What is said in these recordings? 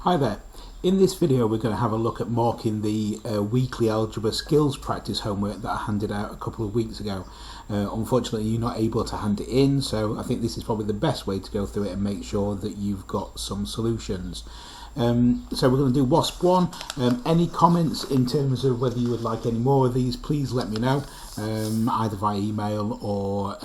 Hi there. In this video we're going to have a look at marking the Weekly Algebra Skills Practice homework that I handed out a couple of weeks ago. Unfortunately you're not able to hand it in, so I think this is probably the best way to go through it and make sure that you've got some solutions. So we're going to do WASP 1. Any comments in terms of whether you would like any more of these, please let me know, either via email or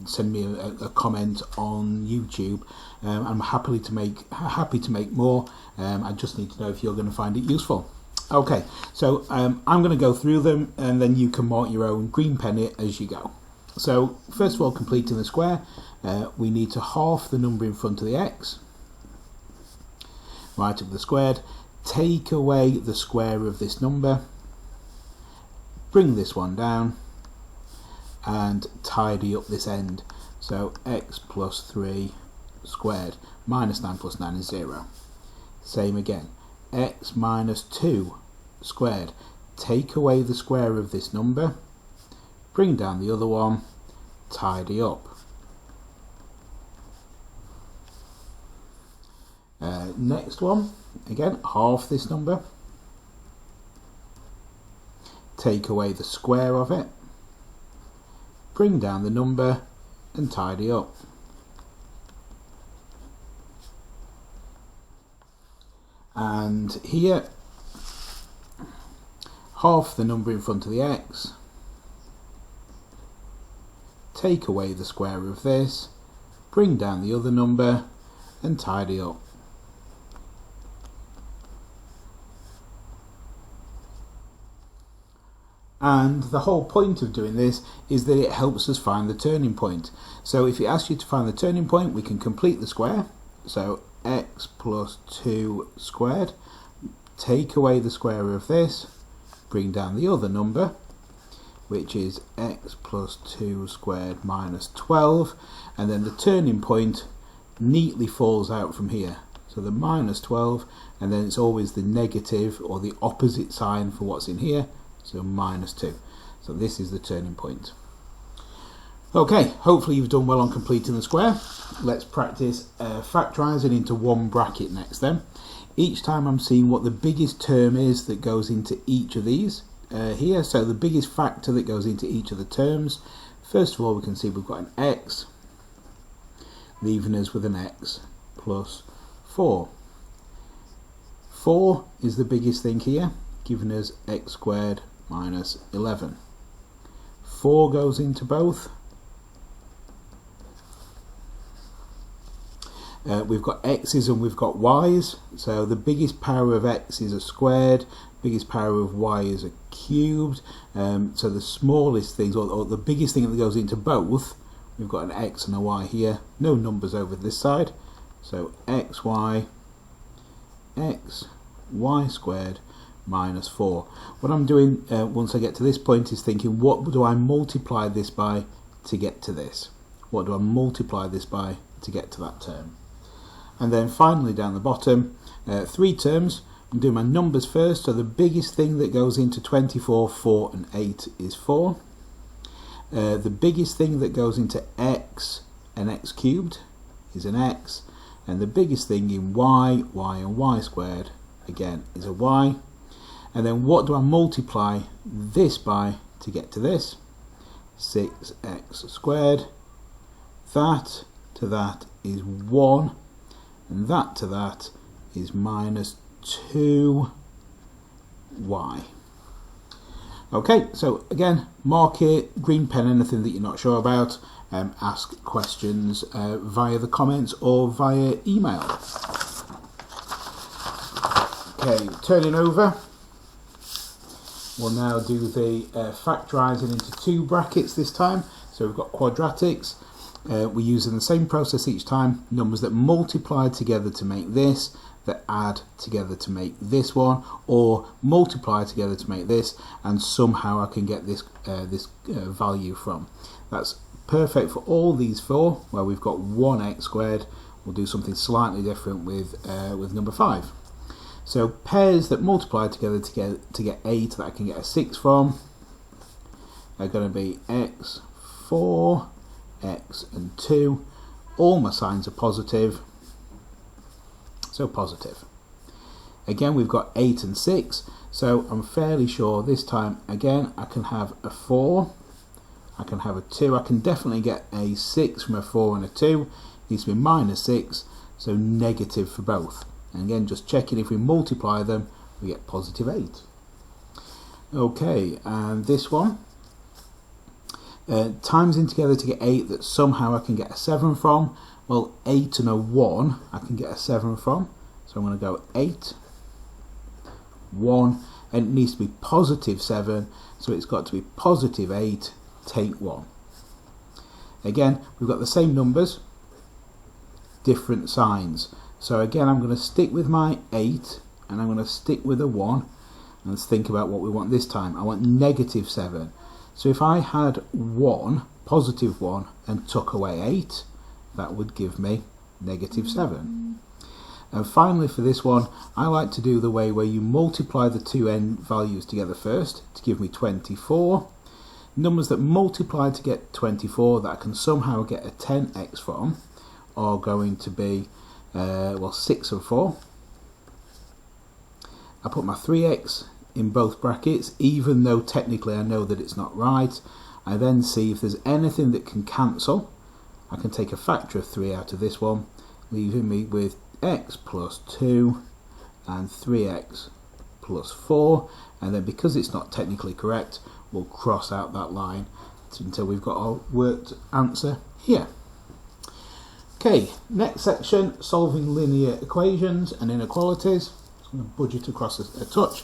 send me a comment on YouTube. I'm happy to make more. I just need to know if you're going to find it useful. Okay, so I'm going to go through them and then you can mark your own, green pen it as you go. So first of all, completing the square, we need to half the number in front of the x. Right of the squared, take away the square of this number, bring this one down and tidy up this end. So x plus 3 squared minus 9 plus 9 is 0. Same again, x minus 2 squared, take away the square of this number, bring down the other one, tidy up. Next one, again, half this number, take away the square of it, bring down the number and tidy up. And here, half the number in front of the x, take away the square of this, bring down the other number and tidy up. And the whole point of doing this is that it helps us find the turning point. So if it asks you to find the turning point, we can complete the square. So x plus 2 squared, take away the square of this, bring down the other number, which is x plus 2 squared minus 12, and then the turning point neatly falls out from here. So the minus 12, and then it's always the negative or the opposite sign for what's in here. So minus 2. So this is the turning point. Okay, hopefully you've done well on completing the square. Let's practice factorising into one bracket next then. Each time I'm seeing what the biggest term is that goes into each of these here. So the biggest factor that goes into each of the terms. First of all, we can see we've got an x, leaving us with an x plus 4. 4 is the biggest thing here, giving us x squared minus 11. 4 goes into both. We've got x's and we've got y's, so the biggest power of x is a squared, biggest power of y is a cubed, so the smallest things, or the biggest thing that goes into both, we've got an x and a y here, no numbers over this side, so xy, x, y squared minus 4. What I'm doing once I get to this point is thinking, what do I multiply this by to get to this? What do I multiply this by to get to that term? And then finally down the bottom, 3 terms. I'm doing my numbers first, so the biggest thing that goes into 24, 4 and 8 is 4. The biggest thing that goes into x and x cubed is an x, and the biggest thing in y, y and y squared again is a y. And then what do I multiply this by to get to this? 6x squared. That to that is 1, and that to that is minus 2y. Okay, so again, mark it, green pen anything that you're not sure about, ask questions via the comments or via email. Okay, turning over. We'll now do the factorising into 2 brackets this time. So we've got quadratics. We're using the same process each time. Numbers that multiply together to make this, that add together to make this one, or multiply together to make this, and somehow I can get this value from. That's perfect for all these 4, where we've got 1x squared. We'll do something slightly different with number 5. So pairs that multiply together to get 8 that I can get a 6 from are going to be x, 4, x and 2. All my signs are positive, so positive. Again, we've got 8 and 6, so I'm fairly sure this time, again, I can have a 4, I can have a 2, I can definitely get a 6 from a 4 and a 2, needs to be minus 6, so negative for both. And again, just checking, if we multiply them, we get positive 8. Okay, and this one, times in together to get 8 that somehow I can get a 7 from. Well, 8 and a 1 I can get a 7 from, so I'm going to go 8, 1, and it needs to be positive 7, so it's got to be positive 8, take 1. Again, we've got the same numbers, different signs. So again, I'm going to stick with my 8, and I'm going to stick with a 1, and let's think about what we want this time. I want negative 7. So if I had 1, positive 1, and took away 8, that would give me negative 7. And finally for this one, I like to do the way where you multiply the two end values together first to give me 24. Numbers that multiply to get 24 that I can somehow get a 10x from are going to be, well, 6 and 4. I put my 3x in both brackets, even though technically I know that it's not right. I then see if there's anything that can cancel. I can take a factor of 3 out of this one, leaving me with x plus 2 and 3x plus 4, and then because it's not technically correct, we'll cross out that line until we've got our worked answer here. Okay, next section, solving linear equations and inequalities. I'm going to budget across a touch.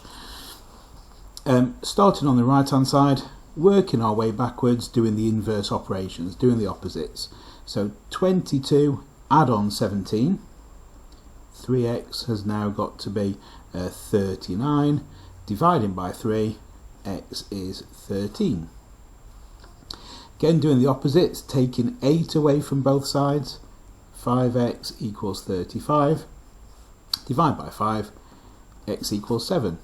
Starting on the right hand side, working our way backwards, doing the inverse operations, doing the opposites. So 22 add on 17, 3x has now got to be 39, dividing by 3, x is 13. Again, doing the opposites, taking 8 away from both sides, 5x equals 35, divide by 5, x equals 7.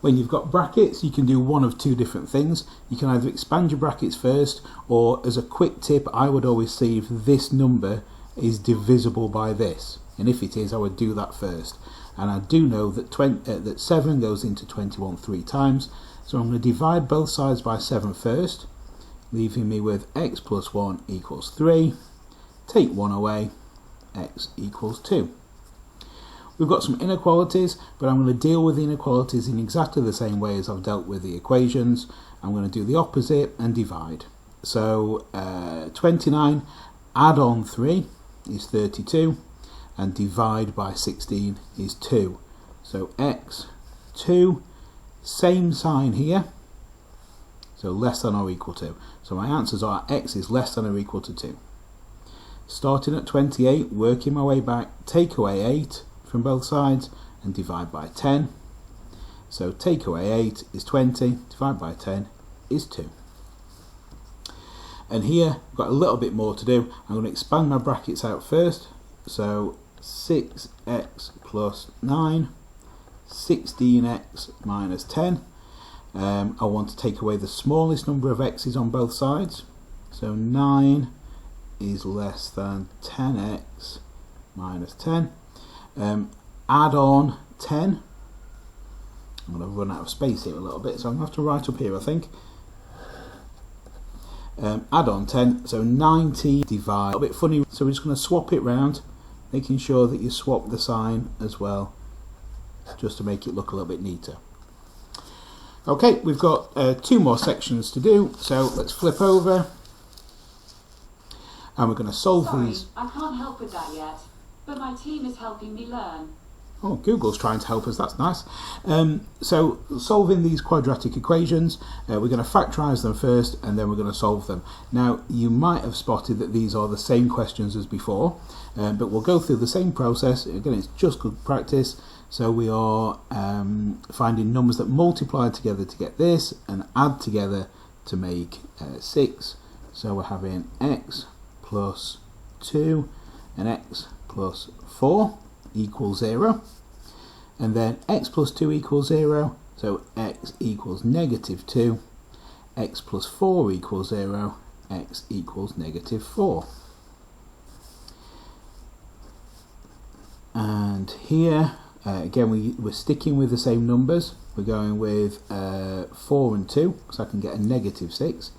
When you've got brackets, you can do one of two different things. You can either expand your brackets first, or as a quick tip, I would always see if this number is divisible by this. And if it is, I would do that first. And I do know that, that 7 goes into 21 3 times. So I'm going to divide both sides by 7 first, leaving me with x plus 1 equals 3. Take 1 away, x equals 2. We've got some inequalities, but I'm going to deal with the inequalities in exactly the same way as I've dealt with the equations. I'm going to do the opposite and divide. So 29 add on 3 is 32, and divide by 16 is 2. So x, 2, same sign here, so less than or equal to. So my answers are x is less than or equal to 2. Starting at 28, working my way back, take away 8 from both sides and divide by 10. So take away 8 is 20, divide by 10 is 2. And here I've got a little bit more to do. I'm going to expand my brackets out first. So 6x plus 9, 16x minus 10. I want to take away the smallest number of x's on both sides. So 9 is less than 10x minus 10. Add on 10. I'm going to run out of space here a little bit, so I'm going to have to write up here, I think. Add on 10, so 90 divide. A bit funny, so we're just going to swap it round, making sure that you swap the sign as well, just to make it look a little bit neater. Okay, we've got 2 more sections to do, so let's flip over. And we're going to solve these. I can't help with that yet, but my team is helping me learn. Oh, Google's trying to help us, that's nice. So solving these quadratic equations, we're going to factorise them first and then we're going to solve them. Now, you might have spotted that these are the same questions as before, but we'll go through the same process. Again, it's just good practice. So we are finding numbers that multiply together to get this and add together to make 6. So we're having x plus 2 and x plus 4 equals 0, and then x plus 2 equals 0, so x equals negative 2, x plus 4 equals 0, x equals negative 4. And here again, we're sticking with the same numbers. We're going with 4 and 2, so I can get a negative 6.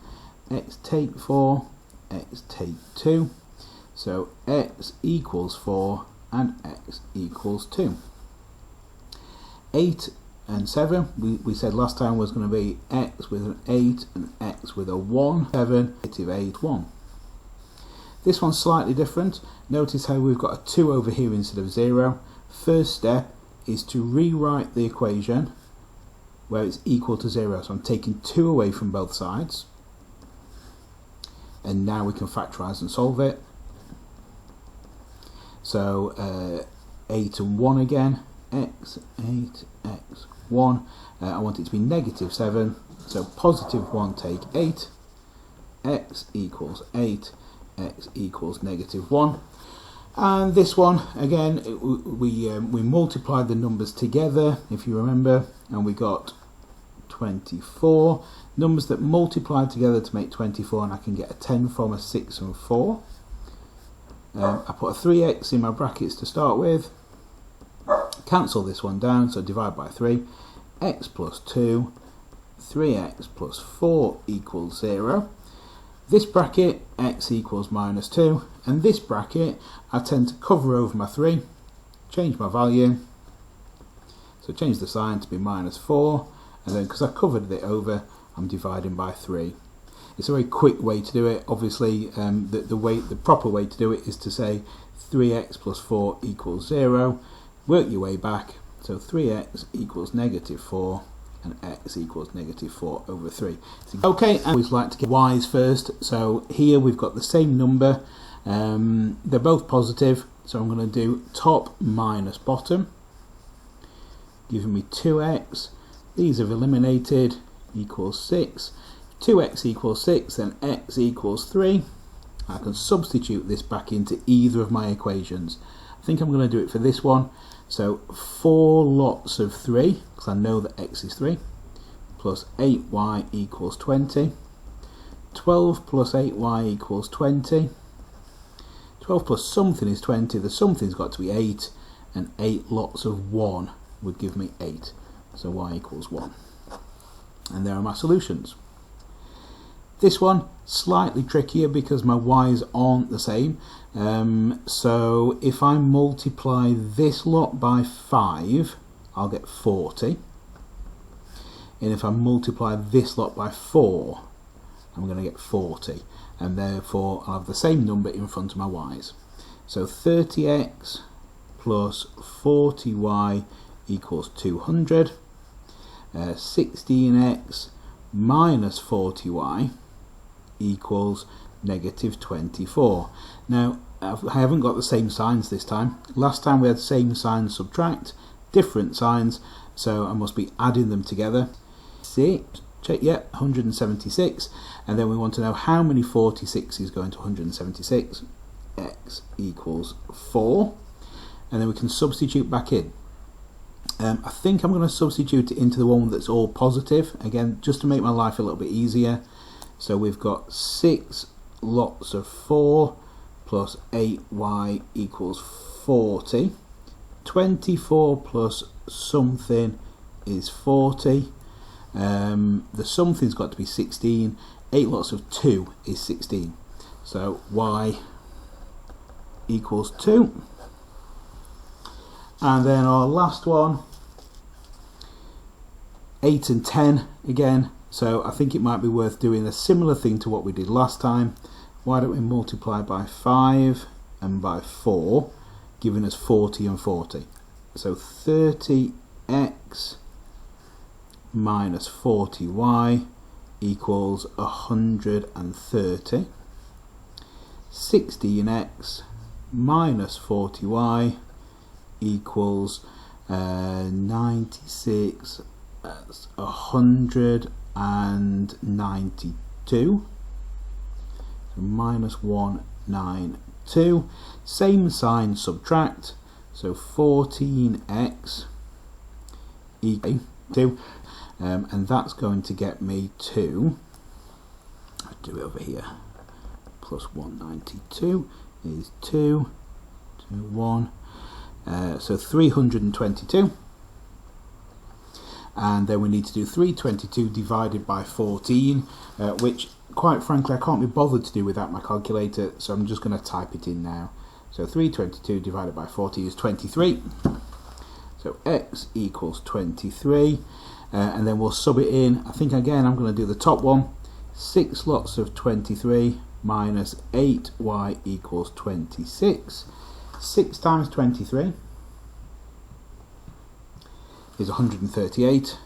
X take 4, x take 2. So x equals 4 and x equals 2. 8 and 7, we said last time was going to be x with an 8 and x with a 1. 7, negative 8, 1. This one's slightly different. Notice how we've got a 2 over here instead of 0. First step is to rewrite the equation where it's equal to 0. So I'm taking 2 away from both sides. And now we can factorise and solve it. So 8 and 1 again. X, 8, x, 1. I want it to be negative 7. So positive 1 take 8. X equals 8. X equals negative 1. And this one, again, we multiplied the numbers together, if you remember, and we got 24. Numbers that multiply together to make 24, and I can get a 10 from a 6 and 4. I put a 3x in my brackets to start with. Cancel this one down, so divide by 3. X plus 2, 3x plus 4 equals 0. This bracket, x equals minus 2, and this bracket, I tend to cover over my 3, change my value, so change the sign to be minus 4, and then because I covered it over, I'm dividing by 3. It's a very quick way to do it. Obviously, the proper way to do it is to say 3x plus 4 equals 0, work your way back, so 3x equals negative 4, and x equals negative 4 over 3. Okay, I always like to get y's first, so here we've got the same number, they're both positive, so I'm going to do top minus bottom, giving me 2x, these have eliminated, equals 6, 2x equals 6, then x equals 3. I can substitute this back into either of my equations. I think I'm going to do it for this one. So 4 lots of 3, because I know that x is 3, plus 8y equals 20. 12 plus 8y equals 20. 12 plus something is 20. The something's got to be 8, and 8 lots of 1 would give me 8. So y equals 1. And there are my solutions. This one, slightly trickier because my y's aren't the same. So if I multiply this lot by 5, I'll get 40. And if I multiply this lot by 4, I'm going to get 40. And therefore I'll have the same number in front of my y's. So 30x plus 40y equals 200. 16x minus 40y equals negative 24. Now I haven't got the same signs this time. Last time we had same signs subtract, different signs, so I must be adding them together. 6, check, yep, 176, and then we want to know how many 46's go into 176. X equals 4, and then we can substitute back in. I think I'm going to substitute it into the one that's all positive, again just to make my life a little bit easier. So we've got 6 lots of 4 plus 8y equals 40. 24 plus something is 40. The something's got to be 16. 8 lots of 2 is 16. So y equals 2. And then our last one, 8 and 10 again. So I think it might be worth doing a similar thing to what we did last time. Why don't we multiply by 5 and by 4, giving us 40 and 40. So 30x minus 40y equals 130. 16x minus 40y equals 96. That's 192. So minus 192. Same sign subtract. So 14x equals 2. And that's going to get me to, I'll do it over here, plus 192 is 2, 2, 1. So 322. And then we need to do 322 divided by 14, which quite frankly I can't be bothered to do without my calculator, so I'm just going to type it in now. So 322 divided by 14 is 23. So x equals 23, and then we'll sub it in. I think again I'm going to do the top one. 6 lots of 23 minus 8y equals 26. 6 times 23 is 138.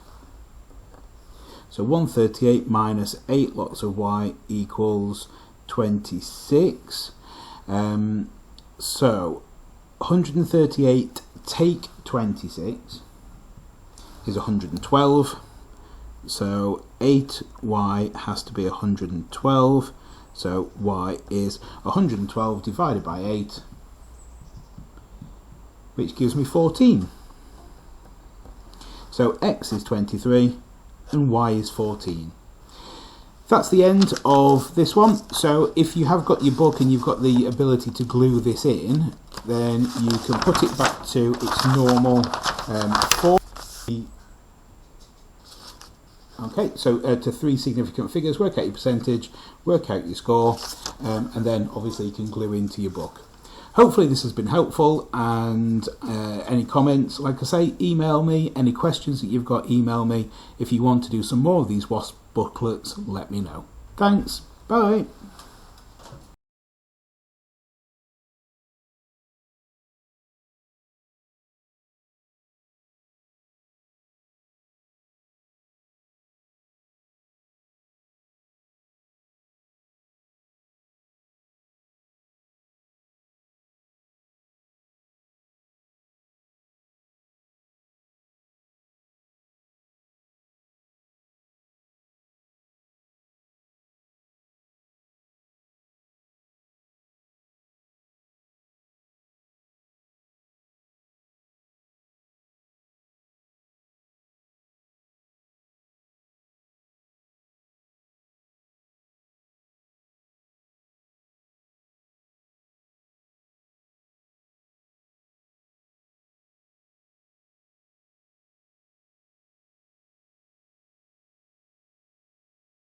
So 138 minus 8 lots of y equals 26. So 138 take 26 is 112. So 8y has to be 112. So y is 112 divided by 8, which gives me 14. So x is 23 and y is 14. That's the end of this one. So if you have got your book and you've got the ability to glue this in, then you can put it back to its normal form. Okay, so to 3 significant figures, work out your percentage, work out your score, and then obviously you can glue into your book. Hopefully this has been helpful, and any comments, like I say, email me. Any questions that you've got, email me. If you want to do some more of these WASP booklets, let me know. Thanks, bye.